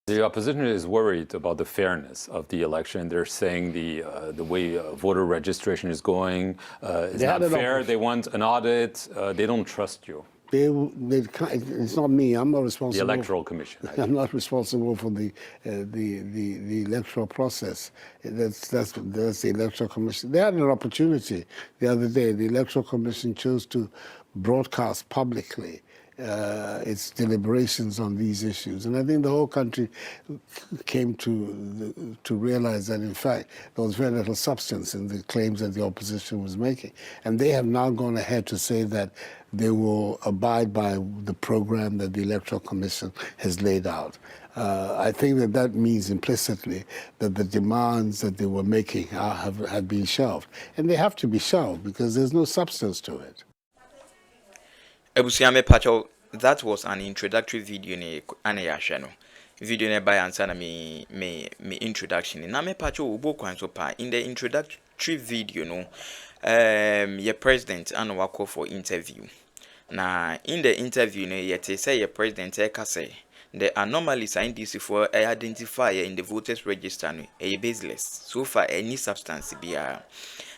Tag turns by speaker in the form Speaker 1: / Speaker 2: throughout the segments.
Speaker 1: The opposition is worried about the fairness of the election. They're saying the way voter registration is going is not fair. They want an audit. They don't trust you.
Speaker 2: It's not me. I'm not responsible.
Speaker 1: The Electoral Commission.
Speaker 2: I'm not responsible for the electoral process. That's the Electoral Commission. They had an opportunity the other day. The Electoral Commission chose to broadcast publicly its deliberations on these issues, and I think the whole country came to realize that in fact there was very little substance in the claims that the opposition was making, and they have now gone ahead to say that they will abide by the program that the Electoral Commission has laid out. I think that means implicitly that the demands that they were making have been shelved, and they have to be shelved because there's no substance to it.
Speaker 3: Ebusiame Pacho, that was an introductory video ne anayashano. Video ne by answer na me introduction. Na me Pacho ubo kwanso pa in the introductory video no your president and wako for interview. Na in the interview no yete say your president say the anomalies in this for identify in the voters register no baseless. So far any substance be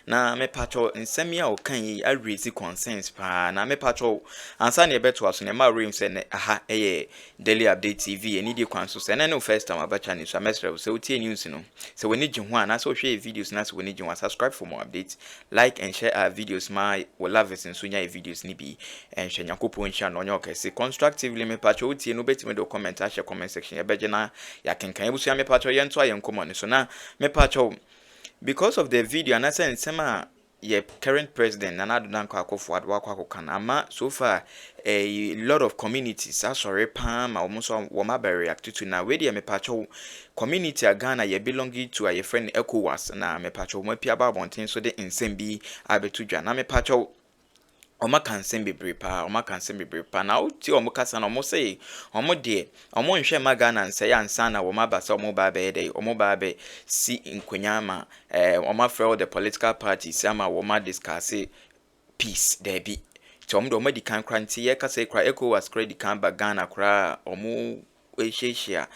Speaker 3: na me pacho nsemia o kan yi raise concerns pa na me pacho ansa na beto aso na ma rim se ne aha daily update tv eni di kwan so se na no first time abacha ni so mesre so tie news no se woni gye ho ana so hwe videos na so woni gye ho subscribe for more updates, like and share our videos. My we love it so nya videos ni bi and hwe nyakopon hia no nya okese constructively. Me pacho tie no betime do comment share comment section ya beje na ya kenkan ebusu me pacho ye nto aye nkomo ne so na me pacho because of the video and I said sema your current president Addo kan ama so far a lot of communities are sorry pam almost woma be react to na we dey me pacho community Ghana ye belonging to a friend ECOWAS na me pacho mo pia ba bonten so de nsem bi abetu dwa na me pacho Oma kansen bebre pa na uti omo kasa na omo say omo de omo nhwe magana nse ya nsa na omo abasa omo ba be dey omo ba be si nkwanyama omo for the political parties ama omo discuss peace there be to omo do omo di kan kranti ye kasa kra ECOWAS credit kan ba Ghana kra omo share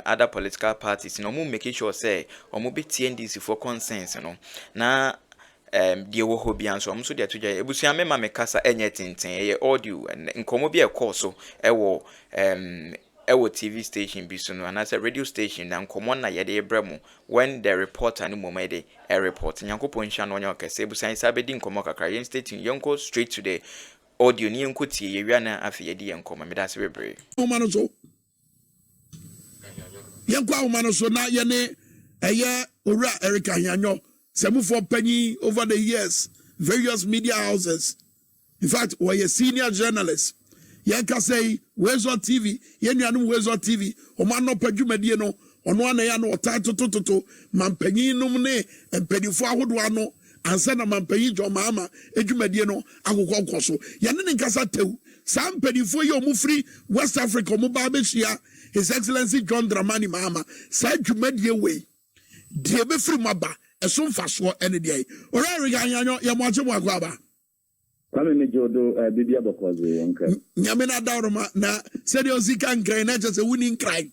Speaker 3: other political parties no omo make sure say omo be TNDC for consensus no na die wo ho bia nso omso de atoja ebusia mema mekasa enye tenten ye audio nkomo bia so ewo TV station bi so no and as a radio station na nkomo na ye de ebremu when the reporter no momede a report nyankopon hia no onye okese ebusia isabedi nkomo kakra yen station yonko straight to the audio ni yonko tie ye wi na afi ye de nkomo medase bebre
Speaker 4: omano so yonko omano so na ye ne eye owura Erika Hianyo. Some for penny over the years, various media houses. In fact, we're a senior journalist. Yanka say, where's on TV? Yenu where's on TV? Omano Pendream on one no tato man penny numne and penny forward one and send a man penny jo mama ejumediano agukon so. Yanin Casate, some penny for your mufri West Africa Mubabeshia, His Excellency John Dramani Mama said to media way. Dear be free maba. Esum faso ene dey ora Yanyo ya moache mo akwaba
Speaker 5: kwame me jodo bibia bokoze yonka
Speaker 4: nyame na dawroma na sede osika nkran na chese wuni nkran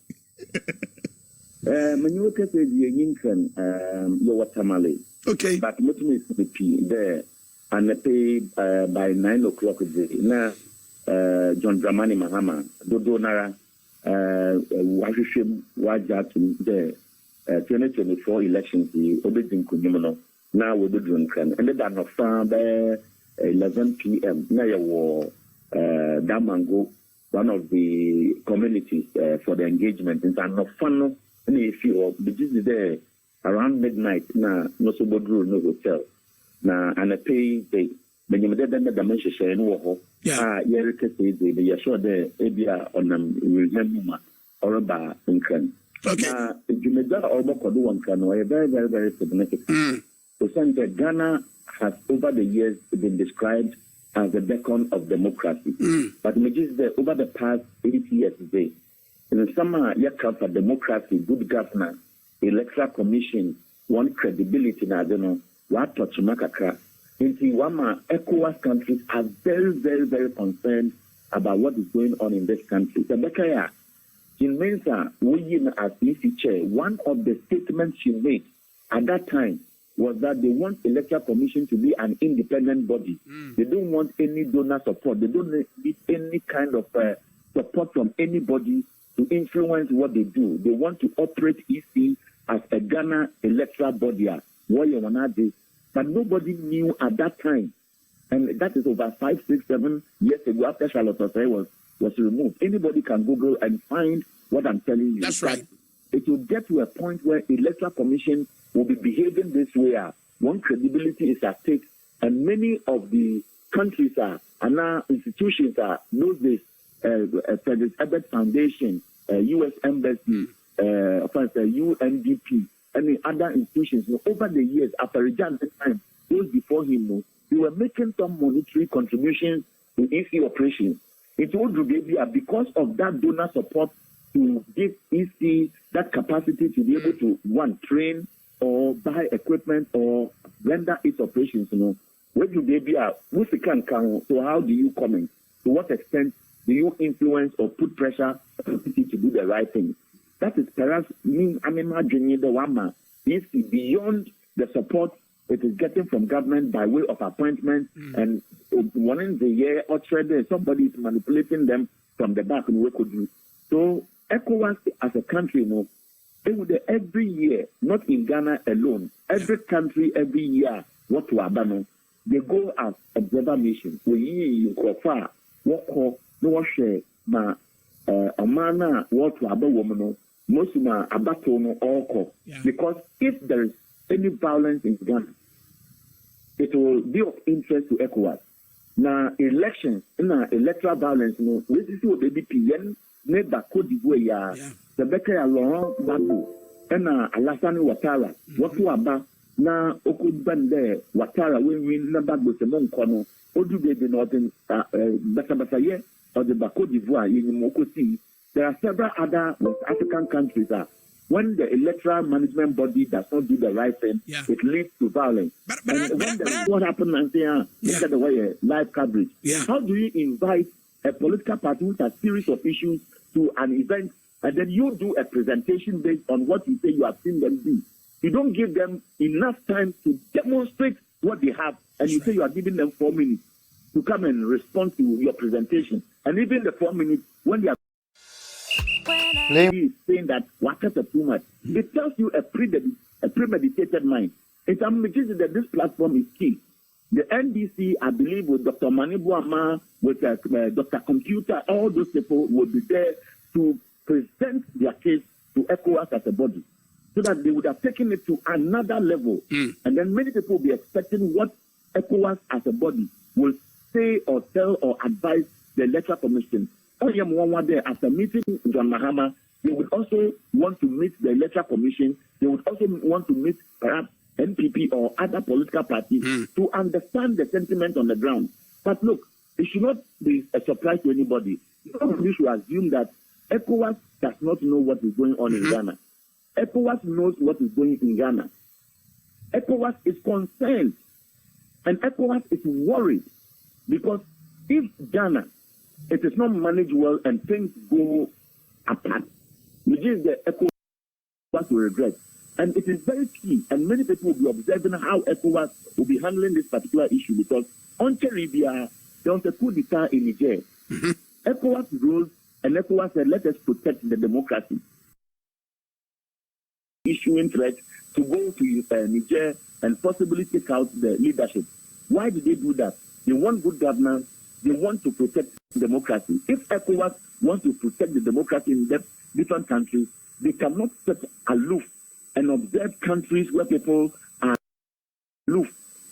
Speaker 5: manyo kese die yinkan yo watamale
Speaker 4: okay
Speaker 5: but mutumi speak there and pay by 9 o'clock na John Dramani Mahama dodo nara wahwehwem wajatu there 2024 elections the obedient kunyumo now we do kan and then no far by 11 p.m. na yawo Damango one of the communities for the engagement in no fun and if you be there around midnight na no so bodru no hotel na and pay the when you dey the dimension share no ho yere kese dey be sure there ebia onam remember or ba nkan.
Speaker 4: Okay.
Speaker 5: Jumeda Obokodu one can very, very, very significant. So Ghana has over the years been described as the beacon of democracy. But over the past 8 years today, in the summer for democracy, good governance, electoral commission, one credibility na what touch makaka. Into Wama ECOWAS countries are very, very, very concerned about what is going on in this country. The Bekaya Jean Mensah, as EC chair, one of the statements she made at that time was that they want Electoral Commission to be an independent body. They don't want any donor support. They don't need any kind of support from anybody to influence what they do. They want to operate EC as a Ghana electoral body. But nobody knew at that time. And that is over 5, 6, 7 years ago after Charlotte Osei was removed. Anybody can Google and find what I'm telling you.
Speaker 4: That's right.
Speaker 5: It will get to a point where Electoral Commission will be behaving this way. One credibility is at stake, and many of the countries and now institutions knows this. President Ebert Foundation, U.S. Embassy, UNDP, and the other institutions. Over the years, after Rejan this time, those before him, they were making some monetary contributions to EC operations. It would be because of that donor support to give EC that capacity to be able to, one, train or buy equipment or render its operations, Where do they be? So how do you comment? To what extent do you influence or put pressure on EC to do the right thing? That is perhaps imagining the one EC beyond the support it is getting from government by way of appointment and one in the year or somebody is manipulating them from the back and we could do. So ECOWAS as a country, they would every year, not in Ghana alone, every country every year, what to Abano, they go as observer mission. We go far, what call no share, ma amana what to Aba woman, most ma abatono all because if there is any violence in Ghana, it will be of interest to ECOWAS. Now elections, electoral violence, this is what they be PN. Neba Cote d'Ivoire, the Becker Laurent Gbagbo, and Alassane Ouattara, what to Aba, na Okubande, Ouattara, when Nabagbo Simon Kono, Odu de Northern Basabasaye, or the Cote d'Ivoire in Mokosi. There are several other West African countries that when the electoral management body does not do the right thing, it leads to violence. What happened and say, look at the way live coverage. How do you invite a political party with a series of issues to an event, and then you do a presentation based on what you say you have seen them do? You don't give them enough time to demonstrate what they have, and you say you are giving them 4 minutes to come and respond to your presentation. And even the 4 minutes, when they are saying that what is too much, it tells you a premeditated mind. It's amazing that this platform is key. The NDC, I believe, with Dr. Manibuama, with Dr. Computer, all those people will be there to present their case to ECOWAS as a body, so that they would have taken it to another level. And then many people will be expecting what ECOWAS as a body will say or tell or advise the Electoral Commission. After meeting John Mahama, they would also want to meet the Electoral Commission. They would also want to meet perhaps NPP or other political parties to understand the sentiment on the ground. But look, it should not be a surprise to anybody. Nobody should assume that ECOWAS does not know what is going on in Ghana. ECOWAS knows what is going in Ghana. ECOWAS is concerned and ECOWAS is worried because if Ghana, it is not managed well and things go apart, which is the ECOWAS will regret. And it is very key, and many people will be observing how ECOWAS will be handling this particular issue because on Caribbean, there was a coup d'etat in Niger. ECOWAS rose, and ECOWAS said, let us protect the democracy. Issuing threats to go to Niger and possibly take out the leadership. Why did they do that? They want good governance. They want to protect democracy. If ECOWAS wants to protect the democracy in different countries, they cannot sit aloof and observe countries where people are aloof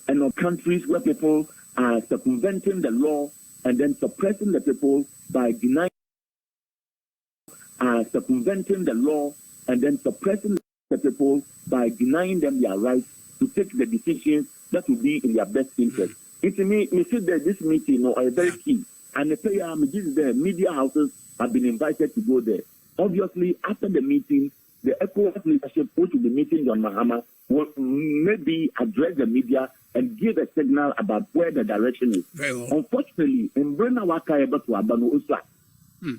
Speaker 5: and of countries where people are circumventing the law and then suppressing the people by denying the people by denying them their rights to take the decisions that will be in their best interest. It's me see that this meeting are very key. And the media houses have been invited to go there. Obviously, after the meeting, the ECOWAS leadership, which will be meeting John Mahama, will maybe address the media and give a signal about where the direction is.
Speaker 4: Very well.
Speaker 5: Unfortunately, in Brena Waka to Abano Uswa,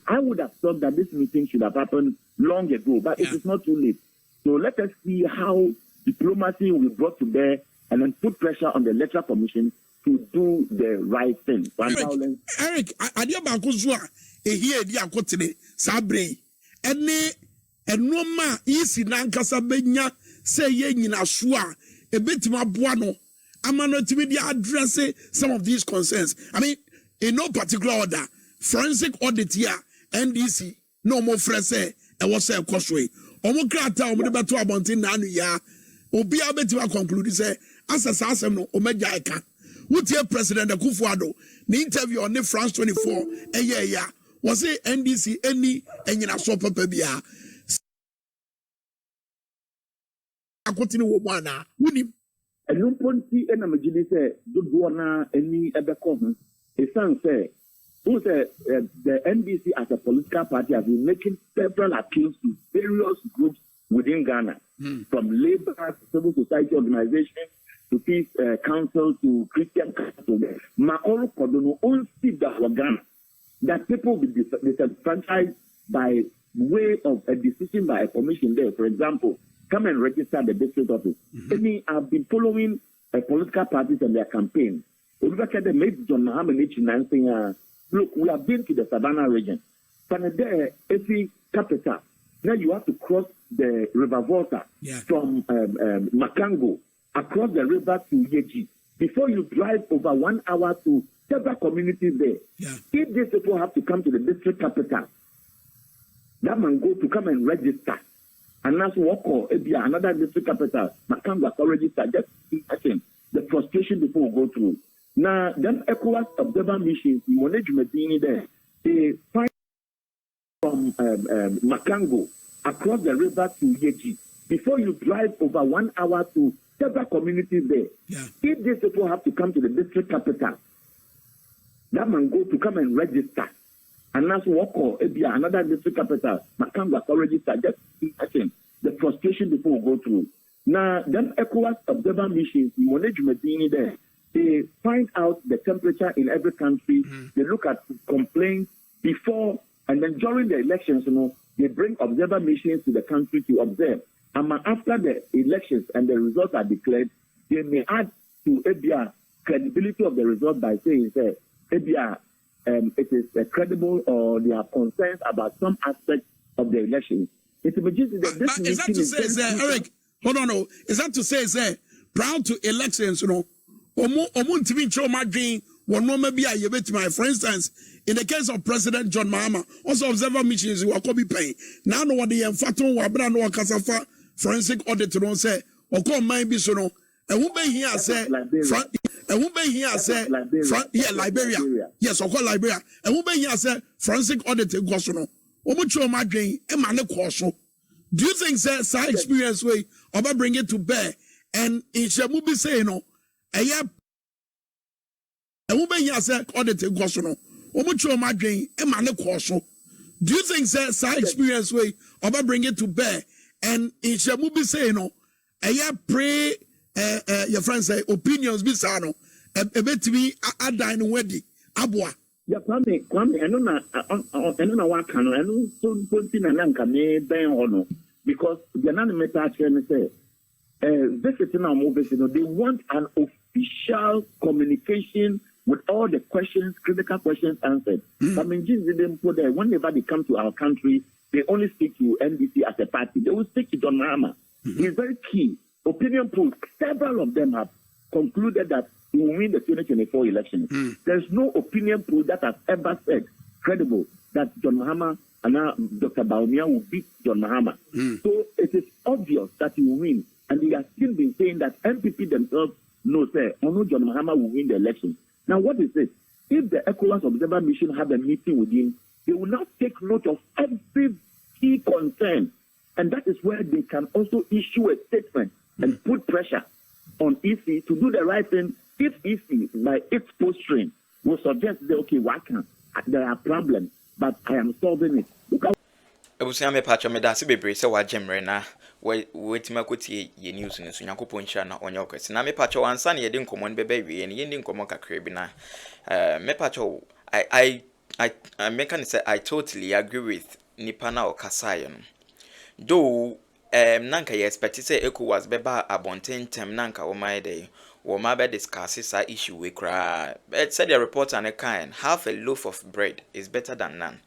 Speaker 5: I would have thought that this meeting should have happened long ago, but it is not too late. So let us see how diplomacy will be brought to bear and then put pressure on the Electoral Commission to do the right thing.
Speaker 4: Eric, adia bakuzwa ehie di akotene sabre ene enoma isi nankasa benya say ye nyina so a ebetima boa no amano timi di address some of these concerns. I mean, in no particular order, forensic audit here, NDC, no more fresh say e was say cosway. Omo krata omo de beto abontin na anu ya obi abetima conclude say asasa asem no omegya eka. What year President Akufo-Addo, the interview on the France 24, was it NDC any and you know so pepebia. I continue with one now.
Speaker 5: And no point see any majority say do na any other comment. A son say who say the NDC as a political party has been making several appeals to various groups within Ghana, from labor, civil society organizations, to peace council, to Christian council. Ma all kodono on see that Ghana that people will be disenfranchised by way of a decision by a commission there. For example, come and register the district office. I've been following political parties and their campaigns. Look at the made John Mohammed saying, look, we have been to the Savannah region. But there, every capital. Now you have to cross the River Volta from Makango across the river to Yeji. Before you drive over 1 hour to several communities there. If these people have to come to the district capital, that man go to come and register. And that's another district capital. Makango has already started. Just imagine the frustration people will go through. Now, them ECOWAS observer missions, management there, they find from Makango across the river to Yeji. Before you drive over 1 hour to several communities there. If these people have to come to the district capital, that man go to come and register. And that's another district capital. Makango has already started. Just imagine the frustration people will go through. Now, them ECOWAS observer missions, management there, they find out the temperature in every country. They look at complaints before and then during the elections, they bring observer missions to the country to observe. And after the elections and the results are declared, they may add to ABR credibility of the result by saying, ABR, it is credible or they have concerns about some aspect of the elections. It's that
Speaker 4: is that to say, Eric, hold on, no. Is that to say, prior to elections, for instance, in the case of President John Mahama, also observer missions who are be paying. Now, no one the Faton Wabra no Kasafa forensic audit to say, or call my bisono, and who may here say, and who may here say, Liberia. Yes, or call Liberia, and who may here say, forensic audit in Gosono, or much of my game, and Mane Corso. Do you think that side experience way about bring it to bear and in Shamubi say no? And woman here said, audit Gosono, or much of my game, and Mane Corso. Do you think that side experience way about bring it to bear and in Shamubi say no? And pray your friends say opinions bisano, a bit to be a dine wedding, Abwa.
Speaker 5: Yeah, Kwame, I don't know what can I don't so put in an anchor may bear honor because the anonymous actually say, visiting our movies, they want an official communication with all the questions, critical questions answered. I mean, Jesus didn't put there. Whenever they come to our country, they only speak to NDC as a party. They will speak to John Mahama. He's very key. Opinion polls, several of them have concluded that he will win the 2024 elections. There's no opinion poll that has ever said, credible, that John Mahama and now Dr. Baumia will beat John Mahama. So it is obvious that he will win. And he has still been saying that MPP themselves know, John Mahama will win the election. Now, what is it? If the ECOWAS Observer Mission have a meeting with him, they will now take note of every key concern. And that is where they can also issue a statement and put pressure on EC to do the right thing. If EC, by its posturing, will suggest that, okay, why can't? There are problems, but I am solving it.
Speaker 3: Ebusiame pacho me da se bebre se wa gemre na wetima kotie ye news ni so yakopon hia na onye okwesi na me pacho wansa na ye de nkomo ne bebe wie ne ye de nkomo kakra bi na me pacho I I make an say I totally agree with Nipana or Kasayan. Though nanka ye expect say ECOWAS beba abonten tem nanka o my day wo ma be discuss this issue we cry. But said the report and a kind half a loaf of bread is better than none.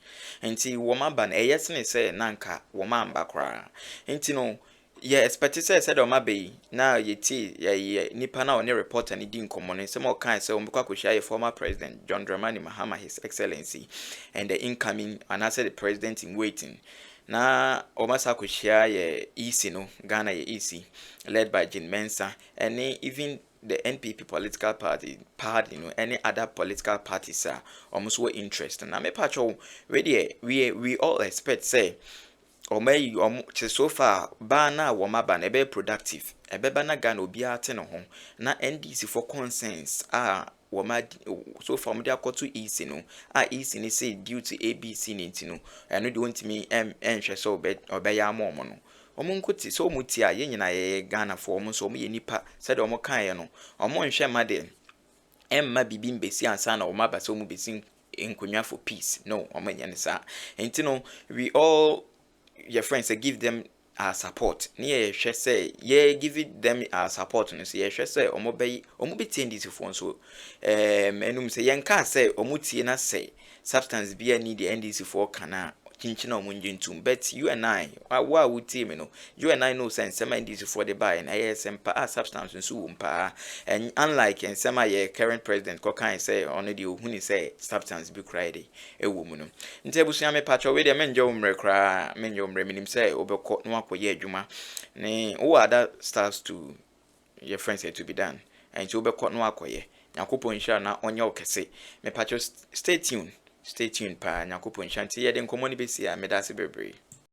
Speaker 3: Enti wo ma ban yes ne say nanka wo ma mba cry. Enti no ye expect say said o ma be na ye ti ye nipa na on report and di nkomo ne some kind say o mkwa kwhia former president John Dramani Mahama, His Excellency, and the incoming and I said the president in waiting. Na omasa kwhia ye EC no Ghana ye EC led by Jim Mensa and even the NPP political party you know any other political parties are almost were interested. Na me pacho we all expect say so far ba na wo ma ba na be productive ebeba na Ghana obi ate no ho na NDC for consensus woma so from the akoto EC no EC ni say due to ABC ni ntino eno de wontimi enhwe so obeya amomo no omunkoti so muti a yenyina ye Ghana for omo so omo ye nipa said omo kan ye no omo nhwe made emma bibi mbesi ansa na omo ba so omo besi enkonwa for peace no omo nya ne sa ntino we all your friends say give them our support. Ni say give them our support. No say say omo be TNDC for so enum say yenka say omo tie na say substance be need the NDC for kana kinchina omo njentum. But you and I wa we tie me no you and I know sense some NDC for the buy and ISM pa substance nso mpa and unlike and some ye current president ko kan say on the huni say substance be cried e wo mu no ntebusu me patcho we de menjo umre kra menjo umre minim say obekọ no akoye adwuma ne wo other stars to your friends say to be done and so obekọ no akoye yakopon hia na onye okese me patcho stay tuned pa yakopon hia nti ye de nkomo ni besi a medase bebre.